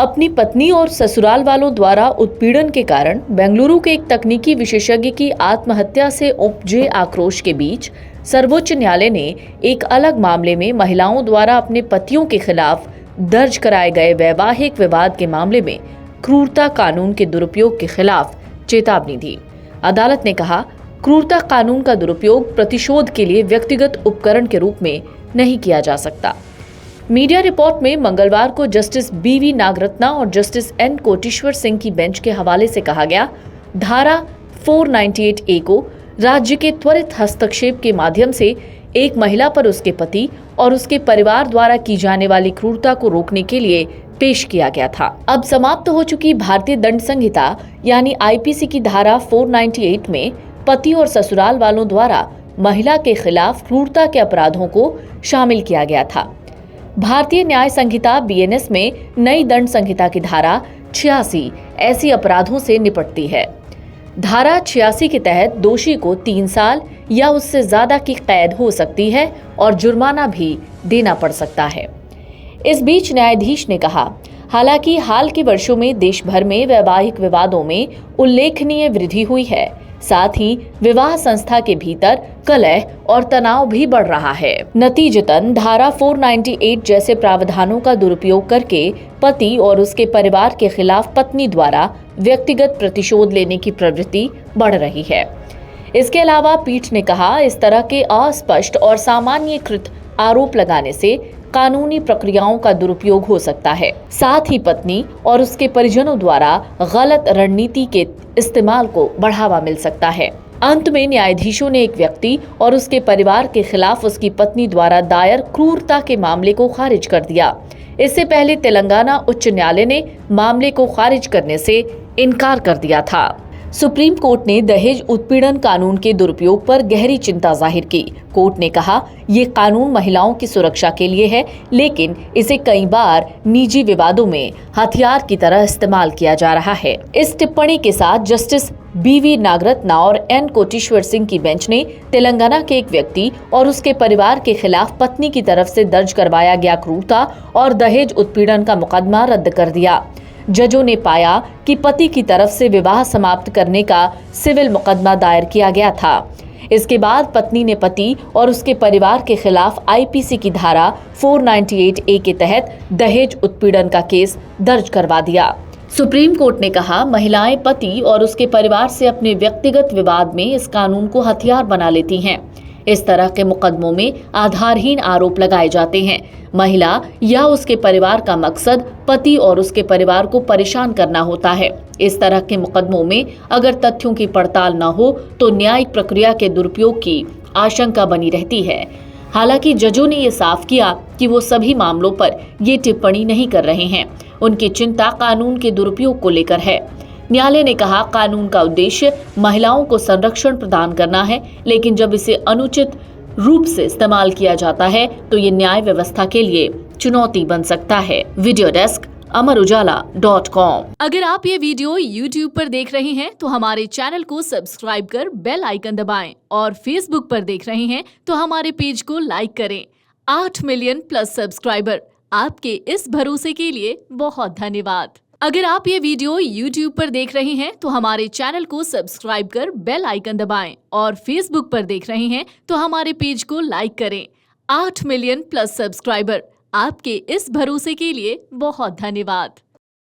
अपनी पत्नी और ससुराल वालों द्वारा उत्पीड़न के कारण बेंगलुरु के एक तकनीकी विशेषज्ञ की आत्महत्या से उपजे आक्रोश के बीच सर्वोच्च न्यायालय ने एक अलग मामले में महिलाओं द्वारा अपने पतियों के खिलाफ दर्ज कराए गए वैवाहिक विवाद के मामले में क्रूरता कानून के दुरुपयोग के खिलाफ चेतावनी दी। अदालत ने कहा, क्रूरता कानून का दुरुपयोग प्रतिशोध के लिए व्यक्तिगत उपकरण के रूप में नहीं किया जा सकता। मीडिया रिपोर्ट में मंगलवार को जस्टिस बीवी नागरत्ना और जस्टिस एन कोटेश्वर सिंह की बेंच के हवाले से कहा गया, धारा 498A को राज्य के त्वरित हस्तक्षेप के माध्यम से एक महिला पर उसके पति और उसके परिवार द्वारा की जाने वाली क्रूरता को रोकने के लिए पेश किया गया था। अब समाप्त हो चुकी भारतीय दंड संहिता यानी आईपीसी की धारा 498 में पति और ससुराल वालों द्वारा महिला के खिलाफ क्रूरता के अपराधों को शामिल किया गया था। भारतीय न्याय संहिता बीएनएस में नई दंड संहिता की धारा 86 ऐसी अपराधों से निपटती है। धारा 86 के तहत दोषी को 3 साल या उससे ज्यादा की कैद हो सकती है और जुर्माना भी देना पड़ सकता है। इस बीच न्यायाधीश ने कहा, हालांकि हाल के वर्षों में देश भर में वैवाहिक विवादों में उल्लेखनीय वृद्धि हुई है, साथ ही विवाह संस्था के भीतर कलह और तनाव भी बढ़ रहा है। नतीजतन धारा 498 जैसे प्रावधानों का दुरुपयोग करके पति और उसके परिवार के खिलाफ पत्नी द्वारा व्यक्तिगत प्रतिशोध लेने की प्रवृत्ति बढ़ रही है। इसके अलावा पीठ ने कहा, इस तरह के अस्पष्ट और सामान्यीकृत आरोप लगाने से कानूनी प्रक्रियाओं का दुरुपयोग हो सकता है। साथ ही पत्नी और उसके परिजनों द्वारा गलत रणनीति के इस्तेमाल को बढ़ावा मिल सकता है। अंत में न्यायाधीशों ने एक व्यक्ति और उसके परिवार के खिलाफ उसकी पत्नी द्वारा दायर क्रूरता के मामले को खारिज कर दिया। इससे पहले तेलंगाना उच्च न्यायालय ने मामले को खारिज करने से इनकार कर दिया था। सुप्रीम कोर्ट ने दहेज उत्पीड़न कानून के दुरुपयोग पर गहरी चिंता जाहिर की। कोर्ट ने कहा, ये कानून महिलाओं की सुरक्षा के लिए है, लेकिन इसे कई बार निजी विवादों में हथियार की तरह इस्तेमाल किया जा रहा है। इस टिप्पणी के साथ जस्टिस बीवी नागरत्ना और एन कोटेश्वर सिंह की बेंच ने तेलंगाना के एक व्यक्ति और उसके परिवार के खिलाफ पत्नी की तरफ से दर्ज करवाया गया क्रूरता और दहेज उत्पीड़न का मुकदमा रद्द कर दिया। जजों ने पाया कि पति की तरफ से विवाह समाप्त करने का सिविल मुकदमा दायर किया गया था। इसके बाद पत्नी ने पति और उसके परिवार के खिलाफ आईपीसी की धारा 498A के तहत दहेज उत्पीड़न का केस दर्ज करवा दिया। सुप्रीम कोर्ट ने कहा, महिलाएं पति और उसके परिवार से अपने व्यक्तिगत विवाद में इस कानून को हथियार बना लेती हैं। इस तरह के मुकदमों में आधारहीन आरोप लगाए जाते हैं। महिला या उसके परिवार का मकसद पति और उसके परिवार को परेशान करना होता है। इस तरह के मुकदमों में अगर तथ्यों की पड़ताल न हो तो न्यायिक प्रक्रिया के दुरुपयोग की आशंका बनी रहती है। हालांकि जजों ने ये साफ किया कि वो सभी मामलों पर ये टिप्पणी नहीं कर रहे हैं। उनकी चिंता कानून के दुरुपयोग को लेकर है। न्यायालय ने कहा, कानून का उद्देश्य महिलाओं को संरक्षण प्रदान करना है, लेकिन जब इसे अनुचित रूप से इस्तेमाल किया जाता है तो ये न्याय व्यवस्था के लिए चुनौती बन सकता है। Video desk amarujala.com। अगर आप ये वीडियो YouTube पर देख रहे हैं तो हमारे चैनल को सब्सक्राइब कर बेल आइकन दबाएं और Facebook पर देख रहे हैं तो हमारे पेज को लाइक करें। 8 मिलियन प्लस सब्सक्राइबर, आपके इस भरोसे के लिए बहुत धन्यवाद। अगर आप ये वीडियो YouTube पर देख रहे हैं तो हमारे चैनल को सब्सक्राइब कर बेल आइकन दबाएं और Facebook पर देख रहे हैं तो हमारे पेज को लाइक करें। 8 मिलियन प्लस सब्सक्राइबर, आपके इस भरोसे के लिए बहुत धन्यवाद।